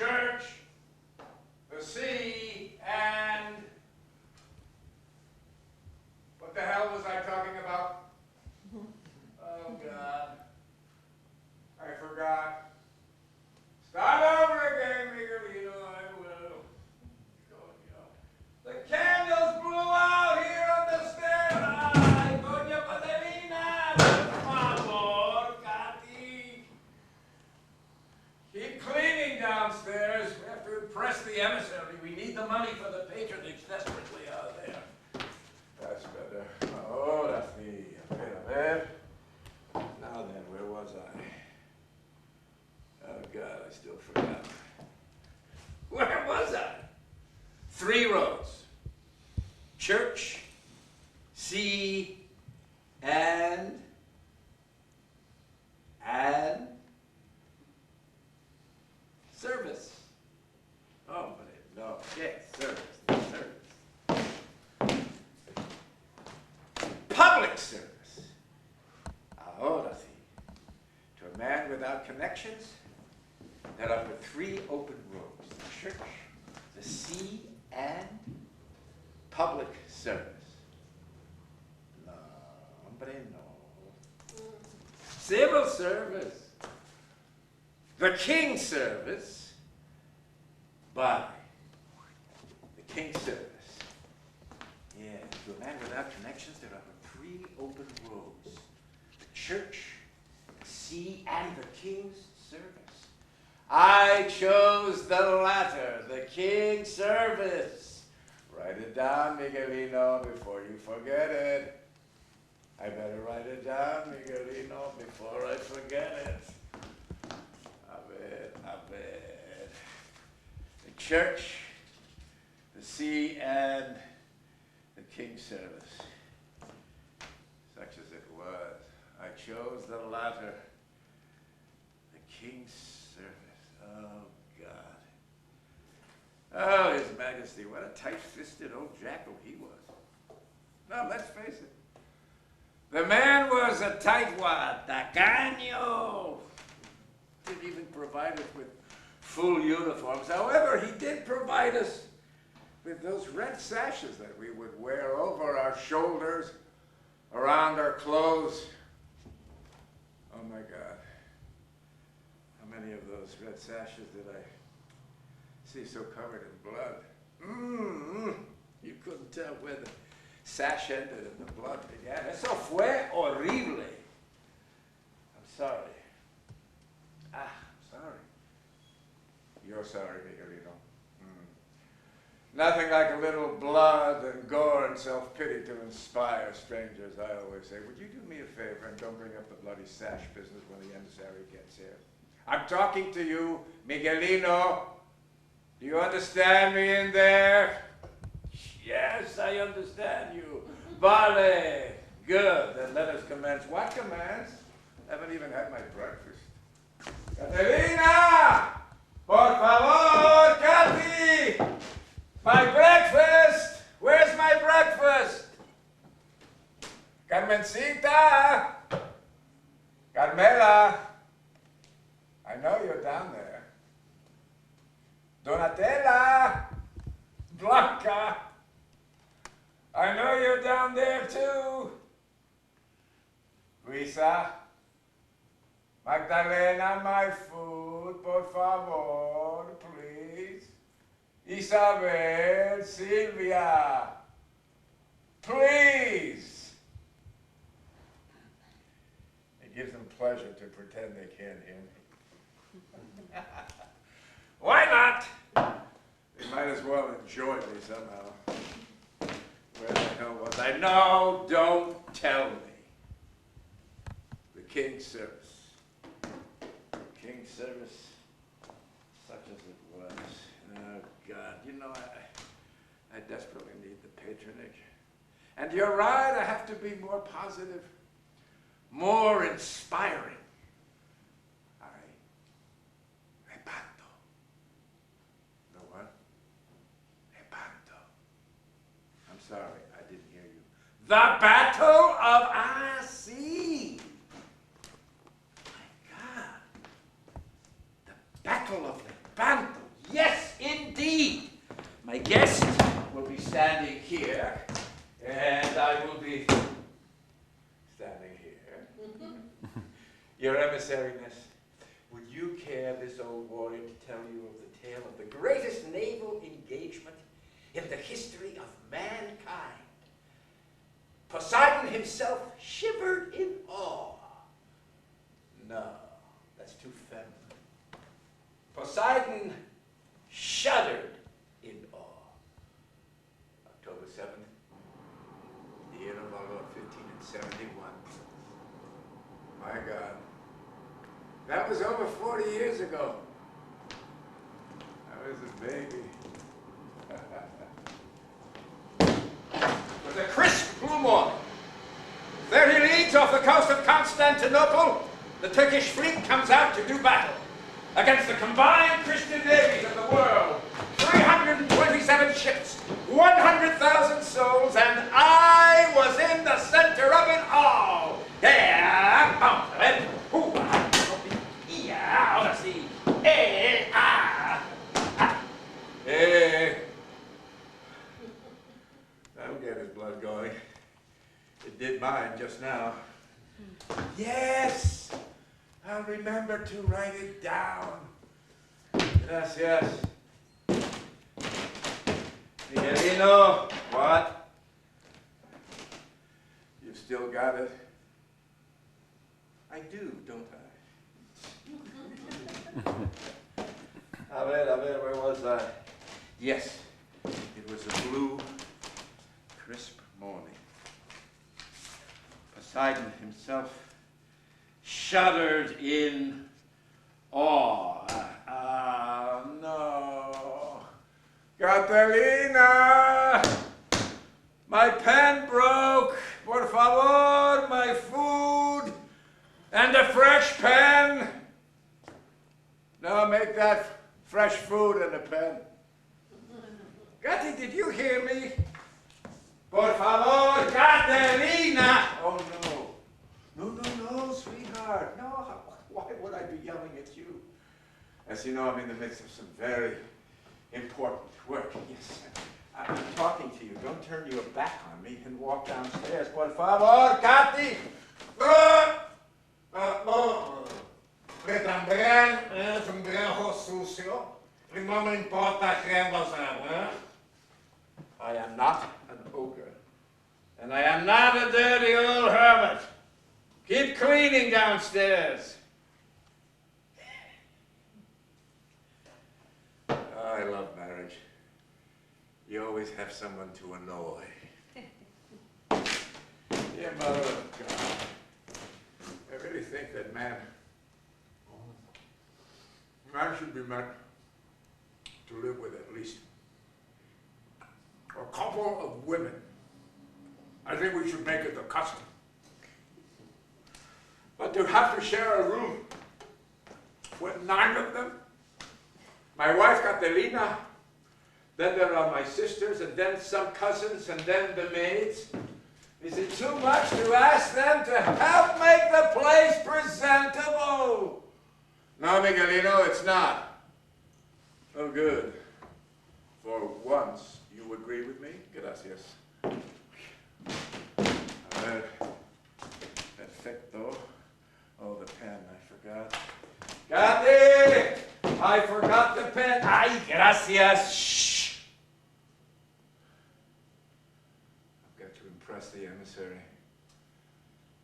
church, the sea, and what the hell was I talking about? Oh, God. I forgot. Start over again, Miguelito. I will. The candles blew out here on the stairs. Ay, Doña Padelina, por favor, Cathy. Keep cleaning downstairs. We have to impress the emissary. We need the money for the patronage desperately out there. That's better. Ahora sí. A ver. Now then, where was I? Oh, God, I still forgot. Where was I? 3 roads. Church, sea, and service. Oh, but no, yes, service. Public service. Ahora sí. To a man without connections, there are but 3 open roads: the church, the sea, and public service. No, hombre, no. Civil service. The king's service. By the king's service. Yeah, to a man without connections, there are but 3 open roads: the church, the sea, and the king's service. I chose the latter, the king's service. Write it down, Miguelino, before you forget it. I better write it down, Miguelino, before I forget it. A ver. The church, the sea, and the king's service. Such as it was, I chose the latter, the king's service. Oh, God. Oh, His Majesty, what a tight-fisted old jackal he was. No, let's face it. The man was a tightwad, tacaño. Didn't even provide us with full uniforms. However, he did provide us with those red sashes that we would wear over our shoulders, around our clothes. Oh, my God. How many of those red sashes did I see so covered in blood? You couldn't tell where the sash ended and the blood began. Eso fue horrible. I'm sorry. I'm sorry. You're sorry, Miguelino. Nothing like a little blood and gore and self-pity to inspire strangers, I always say. Would you do me a favor and don't bring up the bloody sash business when the emissary gets here? I'm talking to you, Miguelino. Do you understand me in there? Yes, I understand you. Vale. Good. Then let us commence. What commence? I haven't even had my breakfast. Catalina! Por favor, Cathy! My breakfast! Where's my breakfast? Carmencita! Carmela! I know you're down there. Donatella! Blanca! I know you're down there too. Luisa? Magdalena, my food, por favor, please. Isabel, Sylvia, please. It gives them pleasure to pretend they can't hear me. Why not? They might as well enjoy me somehow. Where the hell was I? No, don't tell me. The king's service. The king's service, such as it was. Oh, God. You know, I desperately need the patronage. And you're right, I have to be more positive, more inspiring. Reparto. The what? Reparto. I'm sorry, I didn't hear you. The Battle of Assi. My God. The Battle of Lepanto. guest will be standing here, and I will be standing here. Your emissariness, would you care, this old warrior, to tell you of the tale of the greatest naval engagement in the history of mankind? Poseidon himself shivered in awe. No, that's too feminine. Poseidon shuddered in awe. October 7th, the year of our Lord 1571. My God. That was over 40 years ago. I was a baby. With a crisp blue morning, 30 leagues off the coast of Constantinople, the Turkish fleet comes out to do battle against the combined Christian navies of the world. 327 ships, 100,000 souls, and I was in the center of it all. Yeah, ahora sí. That'll get his blood going. It did mine just now. Yes, I'll remember to write it down. Gracias. Miguelino, what? You've still got it? I do, don't I? A ver, where was I? Yes, it was a blue, crisp morning. Poseidon himself shuddered in awe. No. Catalina! My pen broke. Por favor, my food. And a fresh pen. No, make that fresh food and a pen. Gatti, did you hear me? Por favor, Catalina! Oh, no. No, sweetheart. No, why would I be yelling at you? As you know, I'm in the midst of some very important work. Yes, I'm talking to you. Don't turn your back on me and walk downstairs. Por favor, Gatti! Pretender es un viejo sucio. No me importa quién lo sea. I am not an ogre. And I am not a dirty old hermit. Keep cleaning downstairs. Oh, I love marriage. You always have someone to annoy. Dear Mother of God, I really think that man should be meant to live with at least a couple of women. I think we should make it the custom. But to have to share a room with 9 of them, my wife Catalina, then there are my sisters, and then some cousins, and then the maids. Is it too much to ask them to help make the place presentable? No, Miguelino, it's not. Oh, good. For once, you agree with me? Gracias. A ver. Perfecto. Oh, the pen, I forgot. Gatti! I forgot the pen. Ay, gracias. Shh. I've got to impress the emissary.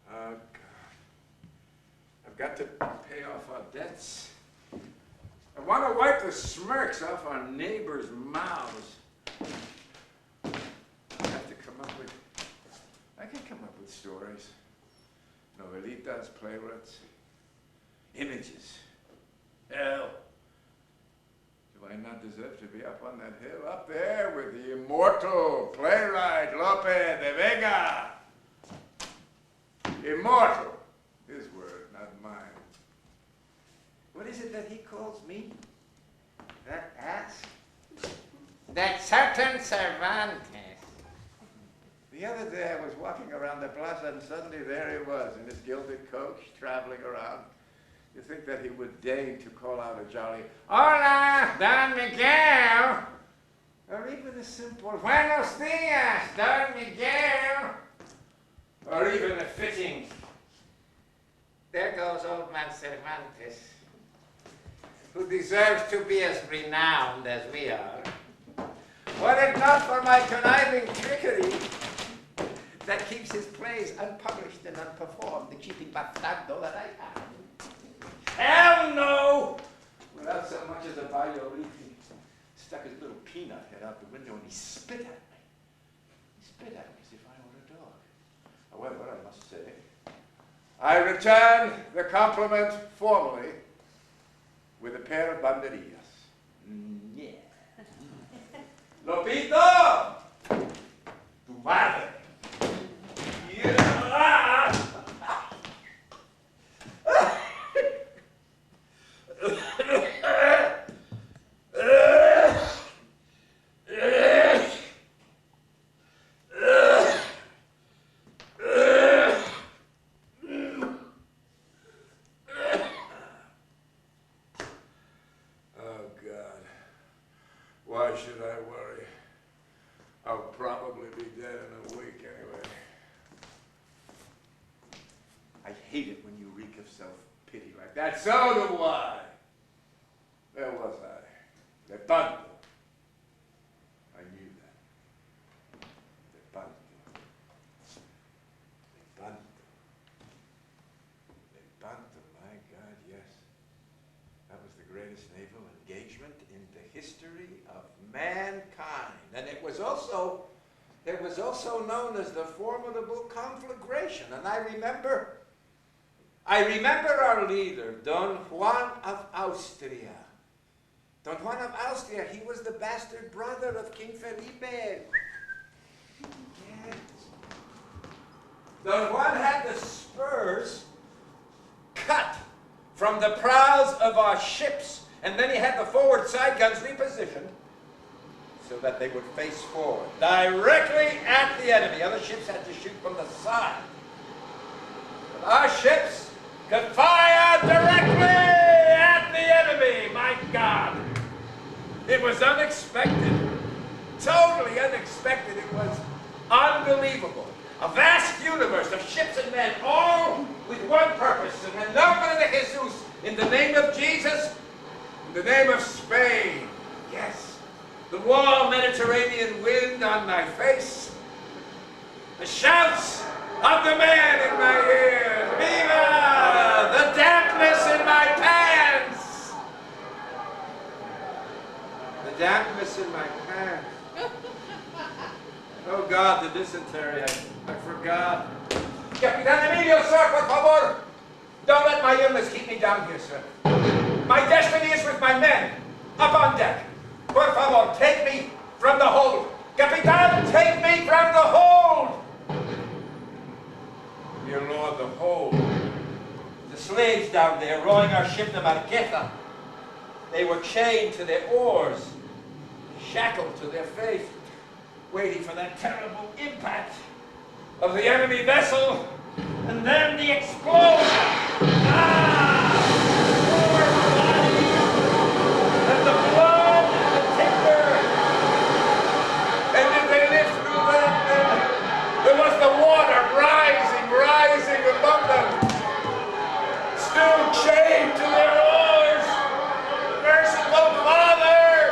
Oh, God. I've got to pay off our debts. I want to wipe the smirks off our neighbors' mouths. I can come up with stories. Novelitas, playwrights, images. Hell, do I not deserve to be up on that hill up there with the immortal playwright Lope de Vega? Immortal, his word, not mine. What is it that he calls me? That ass? ThatCertainCervantes. The other day I was walking around the plaza and suddenly there he was in his gilded coach traveling around. You think that he would deign to call out a jolly, "Hola, Don Miguel!" Or even the simple Buenos dias, Don Miguel, or even a fitting, there goes old man Cervantes, who deserves to be as renowned as we are. Were it not for my conniving trickery that keeps his plays unpublished and unperformed, the cheating bastardo that I am. Hell no! Without so much as a violin, he stuck his little peanut head out the window and he spit at me. He spit at me as if I were a dog. However, I must say, I return the compliment formally with a pair of banderillas. Yeah. Lopito! Tu madre! Yeah. Why should I worry? I'll probably be dead in a week anyway. I hate it when you reek of self-pity like that. So do I. Where was I? Lepanto. I knew that. Lepanto. Lepanto. Lepanto, my God, yes. That was the greatest naval engagement in the history of mankind. And it was also known as the Formidable Conflagration. And I remember our leader, Don Juan of Austria. Don Juan of Austria, he was the bastard brother of King Felipe. Yes. Don Juan had the spurs cut from the prows of our ships, and then he had the forward side guns repositioned so that they would face forward, directly at the enemy. Other ships had to shoot from the side. But our ships could fire directly at the enemy. My God. It was unexpected. Totally unexpected. It was unbelievable. A vast universe of ships and men, all with one purpose. And then nombre de Jesus, in the name of Jesus, in the name of Spain. Yes. The warm Mediterranean wind on my face. The shouts of the man in my ears. Viva! The dampness in my pants. The dampness in my pants. Oh God, the dysentery. I forgot. Capitán Emilio, sir, por favor. Don't let my illness keep me down here, sir. My destiny is with my men. Up on deck. Por favor, take me from the hold. Capitán, take me from the hold. Dear Lord, the hold. The slaves down there rowing our ship, the Marquesa. They were chained to their oars, shackled to their faith, waiting for that terrible impact of the enemy vessel, and then the explosion. Ah! Poor bodies, and the blood, and the timber. And did they live through that? There was the water rising above them, still chained to their oars. Merciful Father,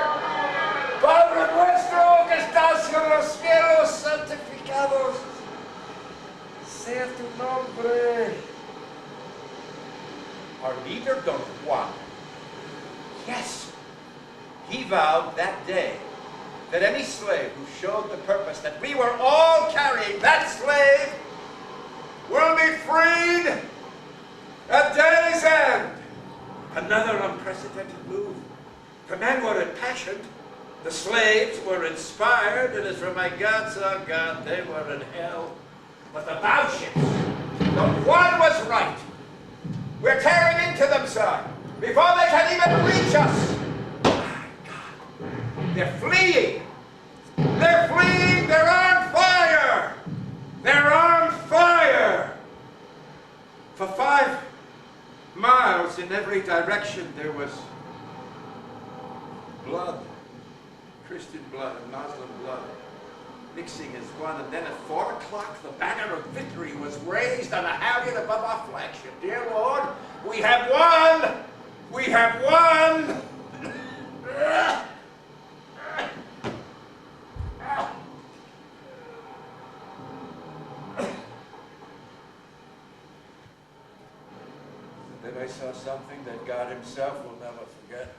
Padre nuestro que estás en los cielos, santificados sea tu nombre. Our leader, Don Juan, yes, he vowed that day that any slave who showed the purpose that we were all carrying, that slave will be freed at day's end. Another unprecedented move. The men were impassioned. The slaves were inspired, and as for my gods, oh God, they were in hell. But the bow ships, Don Juan was right. We're tearing into them, sir, before they can even reach us. My God, they're fleeing. They're fleeing. They're on fire. They're on fire. For 5 miles in every direction, there was blood. Christian blood and Muslim blood mixing as one, and then at 4 o'clock the banner of victory was raised on a halyard above our flagship. Dear Lord, we have won! We have won! Then I saw something that God himself will never forget.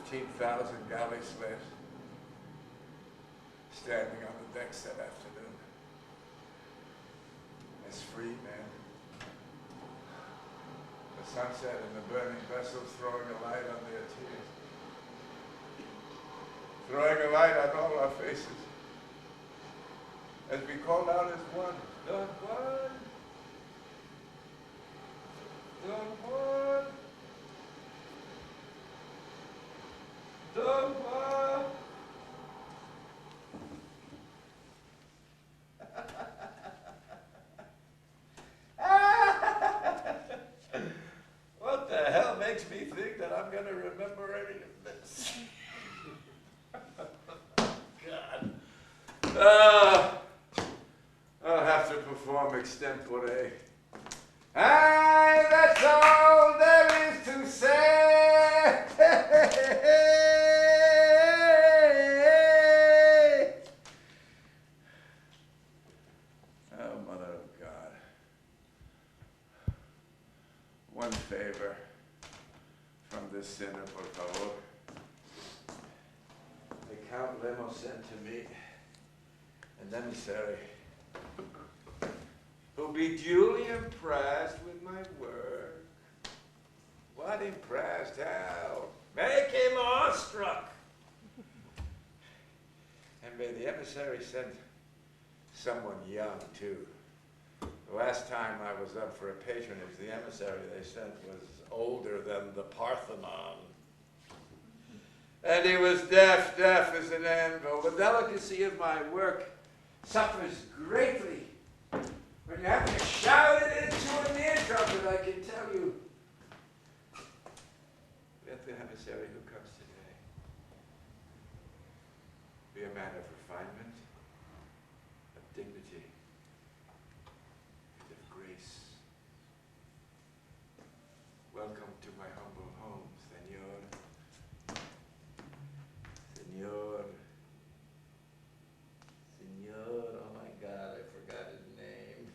15,000 galley slaves standing on the decks that afternoon as free men. The sunset and the burning vessels throwing a light on their tears, throwing a light on all our faces as we called out as one, Don Juan, Don Juan, Don Juan. What the hell makes me think that I'm going to remember any of this? God. I'll have to perform extempore. Aye, that's all there is to say. Oh, Mother of God. One favor from this sinner, por favor. The Count Lemos sent to me an emissary who'll be duly impressed with my work. What impressed? How? Make him awestruck. And may the emissary send someone young, too. The last time I was up for a patronage, the emissary they sent was older than the Parthenon. And he was deaf as an anvil. The delicacy of my work suffers greatly when you have to shout it into an ear trumpet, I can tell you. Let the emissary who comes today be a man of refinement, of dignity, and of grace. Welcome to my humble home, Senor. Senor. Senor, oh my God, I forgot his name.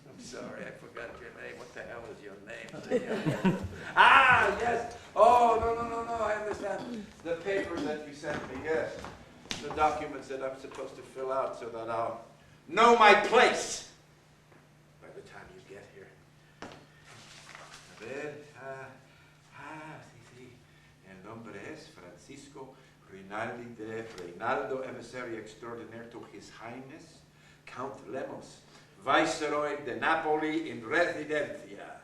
I'm sorry, I forgot your name. What the hell is your name, Senor? Ah, yes. Oh, no, I understand. The papers that you sent me, yes. The documents that I'm supposed to fill out so that I'll know my place by the time you get here. A ver, sí. El nombre es Francisco Rinaldi de Reinaldo, emissary extraordinaire to His Highness, Count Lemos, Viceroy de Napoli in residencia.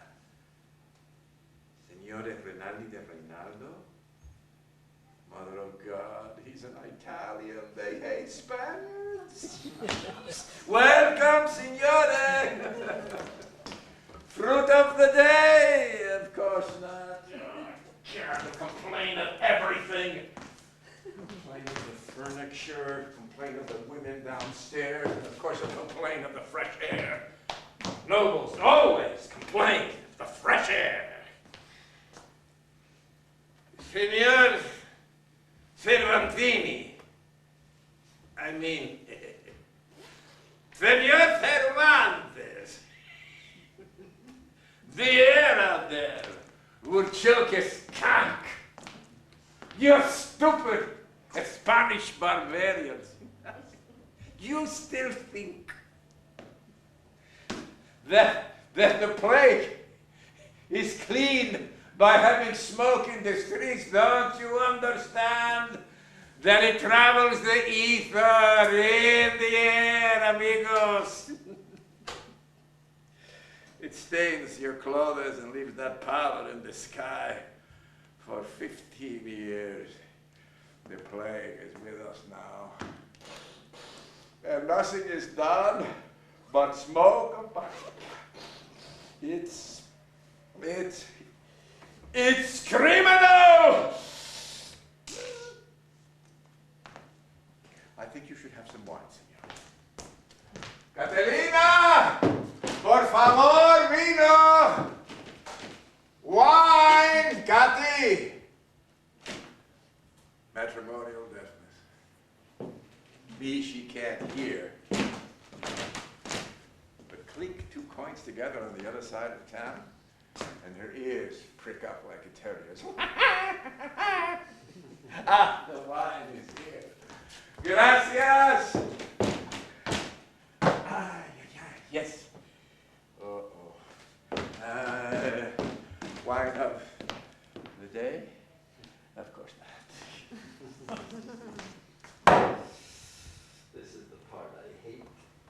Signore Rinaldi de Reinaldo? Mother of God, he's an Italian. They hate Spaniards. Welcome, signore. Fruit of the day, of course not. Oh, God, to complain of everything. Complain of the furniture, complain of the women downstairs, and of course a complaint of the fresh air. Nobles always complain of the fresh air. Signor Cervantini, Senor Cervantes, the air out there would choke a skunk. You stupid Spanish barbarians. You still think that the plague is clean by having smoke in the streets? Don't you understand that it travels the ether in the air, amigos? It stains your clothes and leaves that powder in the sky for 15 years. The plague is with us now. And nothing is done but smoke about it. It's criminal! Matrimonial deafness. Me, she can't hear. But clink 2 coins together on the other side of town, and her ears prick up like a terrier's. Ah, the wine is here. Gracias! Ah, yes. Wine of the day? Of course not. This is the part I hate,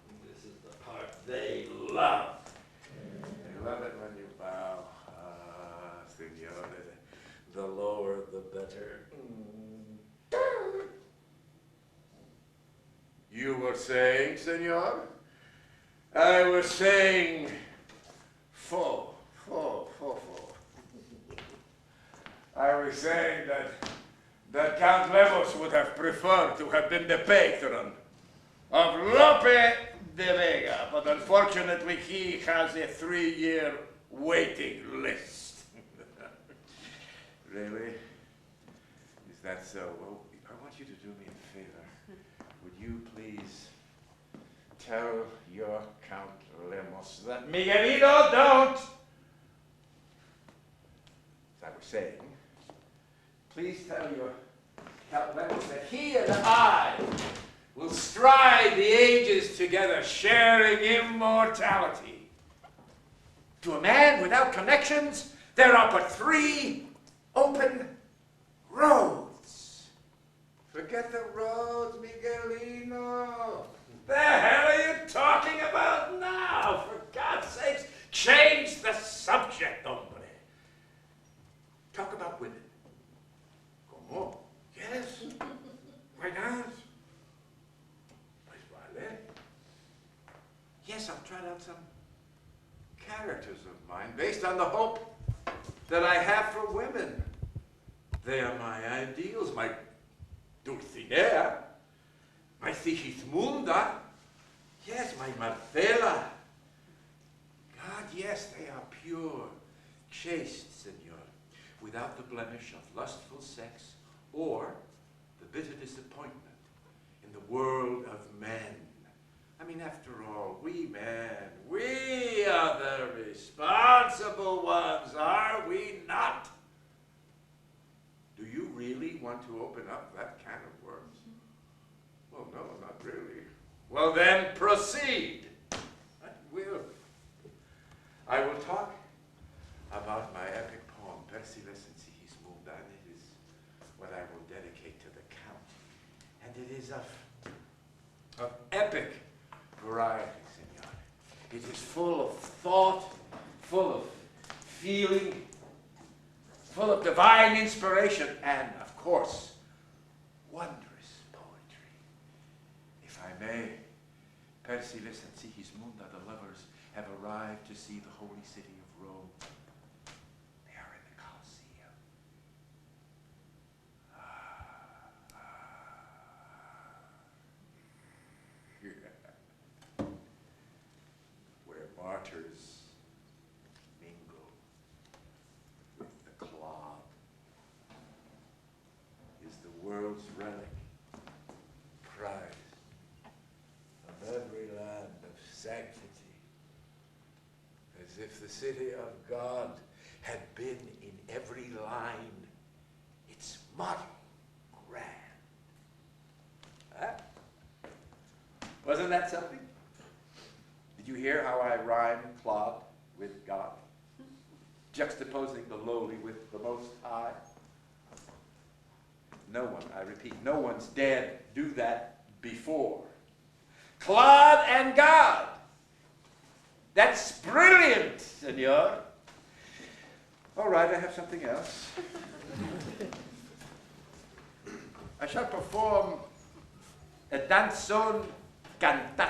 and this is the part they love. They love it when you bow. Ah, senor, the lower the better. You were saying, senor? I was saying, full. I was saying that Count Lemos would have preferred to have been the patron of Lope de Vega, but unfortunately he has a 3-year waiting list. Really? Is that so? Well, I want you to do me a favor. Would you please tell your Count Lemos that Miguelito don't, as I was saying, please tell your Count Lemos that he and I will stride the ages together, sharing immortality. To a man without connections, there are but 3 open roads. Forget the roads, Miguelino. The hell are you talking about now? For God's sakes, change the subject, hombre. Talk about women. ¿Cómo? Yes. Why not? Pues vale. Yes, I've tried out some characters of mine based on the hope that I have for women. They are my ideals, my Dulcinea, my Sigismunda, yes, my Marcela. God, yes, they are pure, chaste, senor, without the blemish of lustful sex or the bitter disappointment in the world of men. I mean, after all, we men, we are the responsible ones, are we not? Do you really want to open up that can of worms? Well, no, not really. Well, then proceed. I will. I will talk about my epic poem, Persiles and Sigismunda, and it is what I will dedicate to the Count. And it is of epic variety, senor. It is full of thought, full of feeling, full of divine inspiration, and, of course, wondrous poetry. If I may, Persiles and Sigismunda, the lovers, have arrived to see the holy city of Rome. They are in the Colosseum. Where martyrs mingle with the clod, is the world's relic, prize of every land of sanctity, as if the city of God had been in every line its model grand. Huh? Wasn't that something? Did you hear how I rhyme clod with God? Juxtaposing the lowly with the Most High? No one, I repeat, no one's dared do that before. Clod and God! That's brilliant, senor. All right, I have something else. I shall perform a danzón cantata.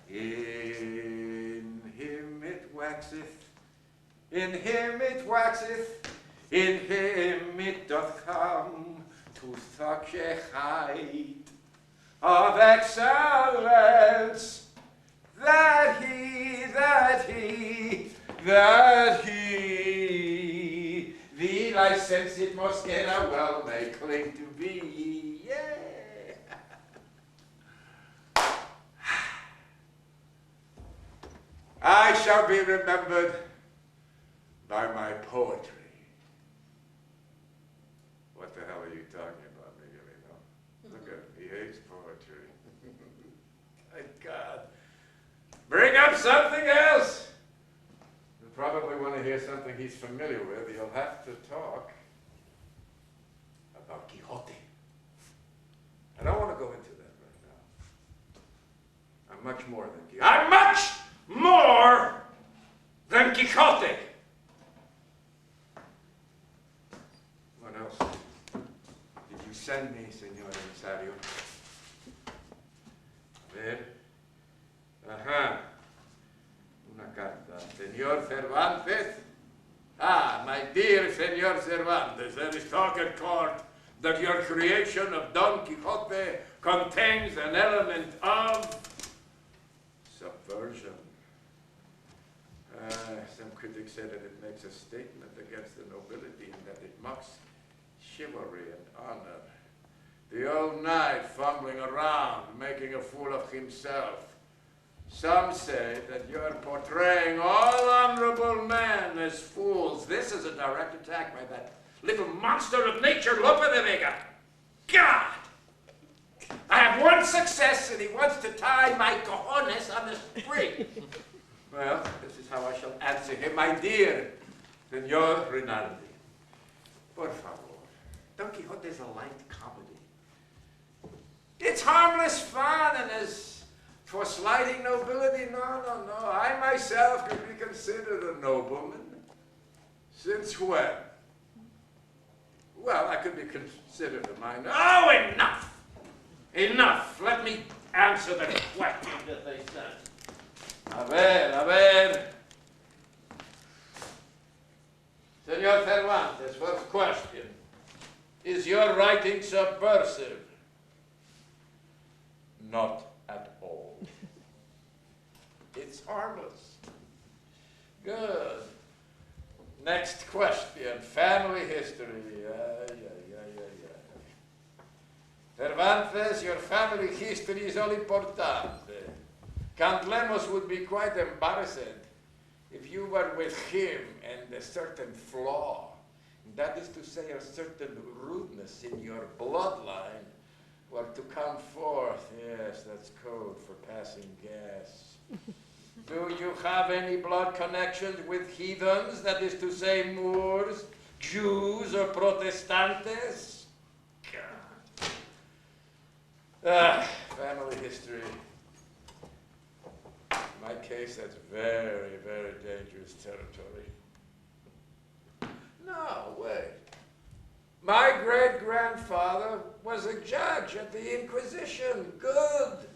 In him it waxeth, in him it waxeth, in him it doth come to such a height of excellence that he that he, the licensed Mosquera, well may claim to be. Yeah. I shall be remembered by my poetry. What the hell are you talking about, Miguelino? Look at him, he hates poetry. My God. Bring up something else. You'll probably want to hear something he's familiar with. You'll have to talk about Quixote. I don't want to go into that right now. I'm much more than Quixote. I'm much more than Quixote. What else did you send me, Señor Emisario? A ver. Ajá. Una carta. Señor Cervantes. Ah, my dear Señor Cervantes, there is talk at court that your creation of Don Quixote contains an element of subversion. Some critics say that it makes a statement against the nobility and that it mocks chivalry and honor. The old knight fumbling around, making a fool of himself. Some say that you're portraying all honorable men as fools. This is a direct attack by that little monster of nature, Lope de Vega. God! I have one success, and he wants to tie my cojones on the spring. Well, this is how I shall answer him, my dear Señor Rinaldi. Por favor, Don Quixote is a light comedy. It's harmless fun, and as for slighting nobility, no. I myself could be considered a nobleman. Since when? Well, I could be considered a minor. Oh, enough! Enough! Let me answer the question that they sent. A ver. Señor Cervantes, first question. Is your writing subversive? Not at all. It's harmless. Good. Next question. Family history. Cervantes, your family history is all importante. Count Lemos would be quite embarrassed if you were with him and a certain flaw, that is to say, a certain rudeness in your bloodline, were to come forth. Yes, that's code for passing gas. Do you have any blood connections with heathens, that is to say, Moors, Jews, or Protestantes? God. Family history. In my case, that's very, very dangerous territory. No, wait. My great-grandfather was a judge at the Inquisition. Good.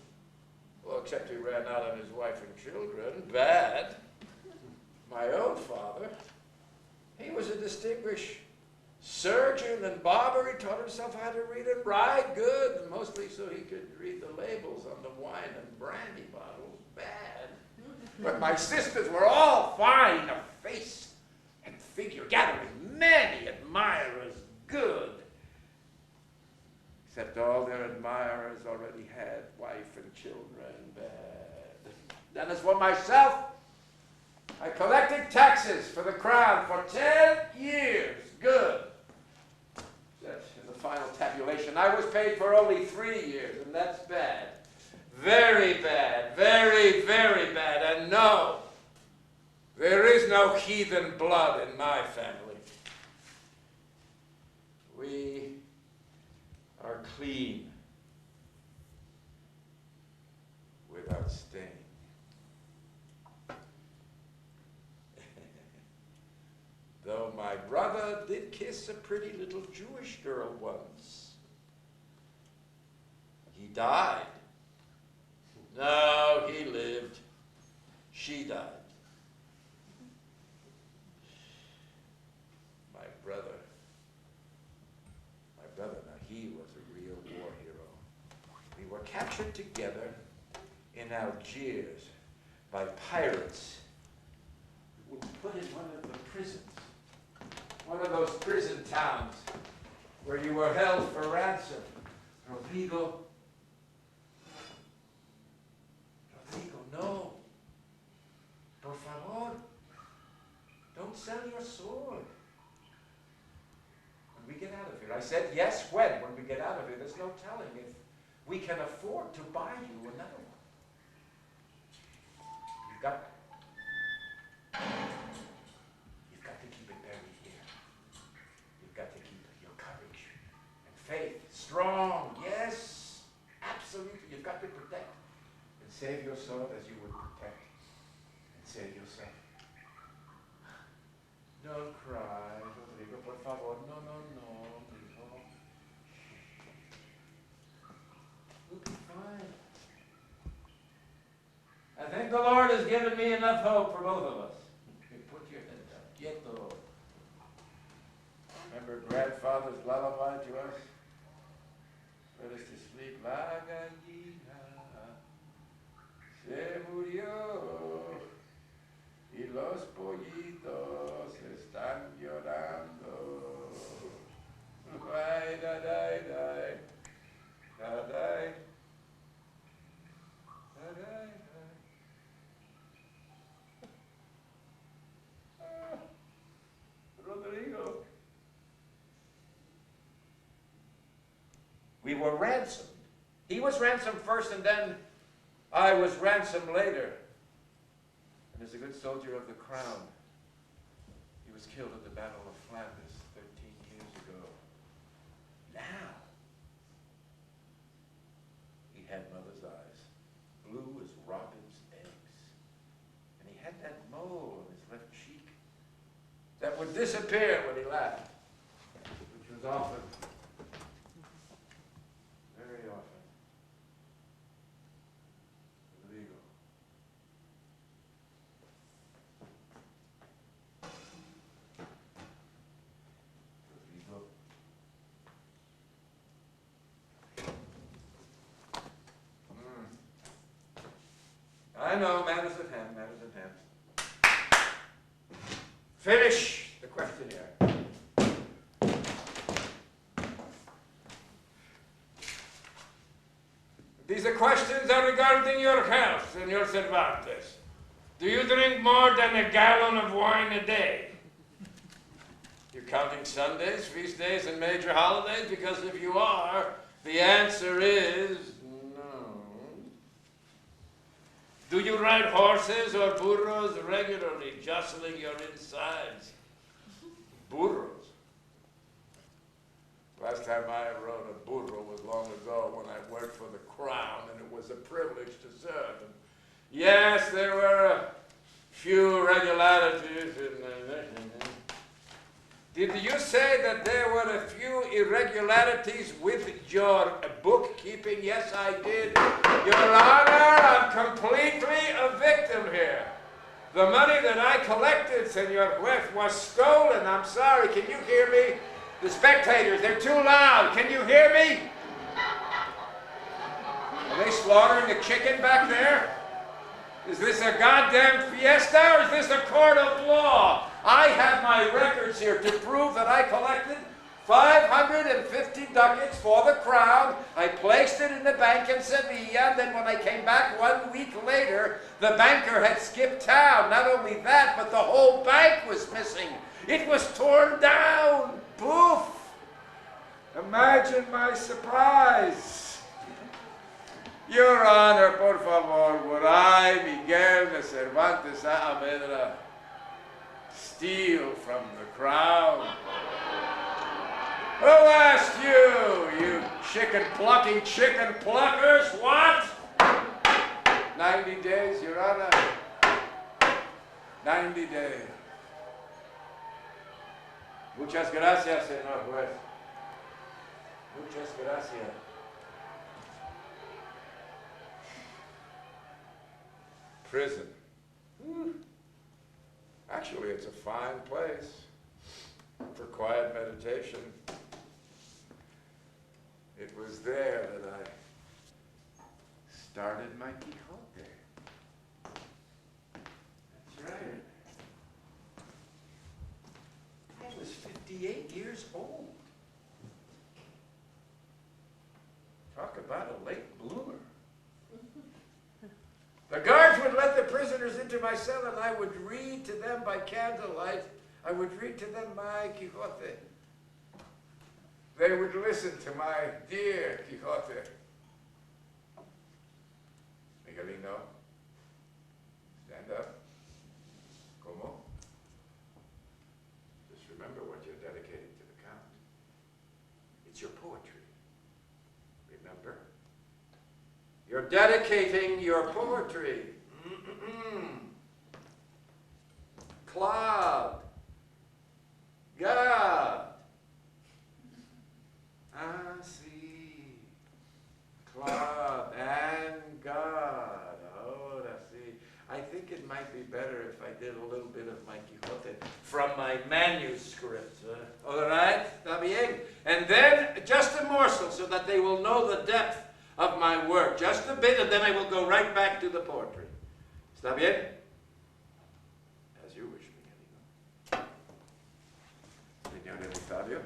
Well, except he ran out on his wife and children. Bad. My own father, he was a distinguished surgeon and barber. He taught himself how to read and write. Good. Mostly so he could read the labels on the wine and brandy bottles. Bad. But my sisters were all fine of face and figure, gathering many admirers. Good. Except all their admirers already had wife and children. Bad. Then as for myself, I collected taxes for the crown for 10 years. Good. That's the final tabulation. I was paid for only 3 years, and that's bad. Very bad. Very, very bad. And no, there is no heathen blood in my family. We are clean without stain. Though my brother did kiss a pretty little Jewish girl once. He died. No, he lived. She died. My brother, now he was a real war hero. We were captured together in Algiers by pirates who one of the prisons, one of those prison towns where you were held for ransom. Rodrigo, no. Por favor, don't sell your sword. When we get out of here. I said, yes, when we get out of here. There's no telling if we can afford to buy you another one. You've got to keep it buried here. You've got to keep your courage and faith strong. Yes, absolutely. You've got to protect and save your sword as you would protect and save yourself. Don't cry, Rodrigo, por favor. No, mijo. We'll be fine. I think the Lord has given me enough hope for both of us. You put your head down. Quieto. Remember grandfather's lullaby to us? Put us to sleep. La gallina se murió y los pollitos están llorando. Ay, da, da, da, da, da, da, da. Rodrigo. We were ransomed. He was ransomed first, and then I was ransomed later. And as a good soldier of the crown, he was killed at the Battle of Flanders 13 years ago. Now, he had mother's eyes, blue as robin's eggs. And he had that mole on his left cheek that would disappear when he laughed, which was often, very often, illegal. Illegal. I know, matters at hand, matters at hand. Finish the questionnaire. These are questions regarding your health, Senor Cervantes. Do you drink more than a gallon of wine a day? You're counting Sundays, feast days, and major holidays? Because if you are, the answer is no. Do you ride horses or burros regularly, jostling your insides? Burros? Last time I rode a burro was long ago when I worked for the Crown, and it was a privilege to serve. And yes, there were a few irregularities in the... Did you say that there were a few irregularities with your bookkeeping? Yes, I did. Your Honor, I'm completely a victim here. The money that I collected, Senor Juez, was stolen. I'm sorry. Can you hear me? The spectators, they're too loud. Can you hear me? Are they slaughtering the chicken back there? Is this a goddamn fiesta, or is this a court of law? I have my records here to prove that I collected 550 ducats for the Crown. I placed it in the bank in Sevilla, and then when I came back 1 week later, the banker had skipped town. Not only that, but the whole bank was missing. It was torn down. Poof! Imagine my surprise. Your Honor, por favor, would I, Miguel de Cervantes Saavedra, steal from the Crown? Who asked you, you chicken-plucking chicken pluckers? What? 90 days, Your Honor. 90 days. Muchas gracias, Señor Juez. Muchas gracias. Prison. Actually, it's a fine place for quiet meditation. It was there that I started my Quixote. That's right. 58 years old. Talk about a late bloomer. The guards would let the prisoners into my cell, and I would read to them by candlelight. I would read to them my Quixote. They would listen to my dear Quixote. Miguelino, stand up. Como? Just remember what you're dedicating to the Count. It's your poetry. Remember? You're dedicating your poetry. Cloud. God. See. Cloud and God. Oh, see. I think it might be better if I did a little bit of my Quixote from my manuscript. All right? Está bien? And then just a morsel so that they will know the depth of my work. Just a bit, and then I will go right back to the poetry. ¿Está bien? As you wish, Miguelino. Señor Eleuterio.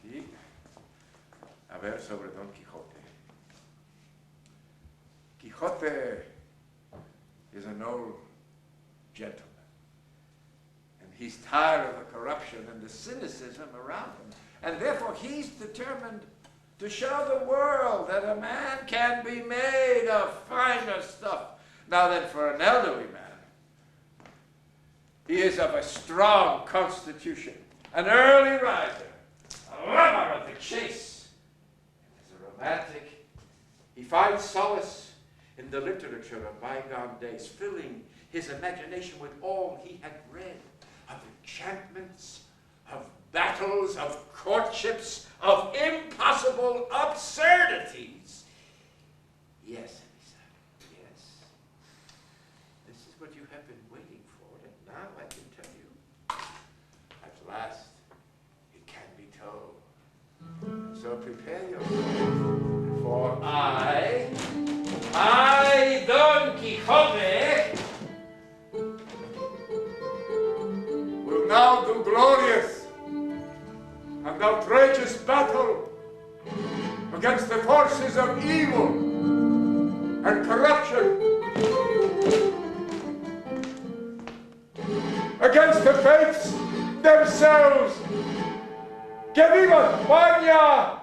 Y a ver sobre Don Quixote. Quixote is an old gentleman. And he's tired of the corruption and the cynicism around him. And therefore he's determined to show the world that a man can be made of finer stuff. Now then, for an elderly man, he is of a strong constitution, an early riser, a lover of the chase. And as a romantic, he finds solace in the literature of bygone days, filling his imagination with all he had read of enchantments, of battles, of courtships, of impossible absurdities. Yes, Elisa, yes. This is what you have been waiting for, and now I can tell you. At last, it can be told. So prepare yourself, for I, Don Quixote, will now do glorious and outrageous battle against the forces of evil and corruption, against the fates themselves. ¡Que viva España!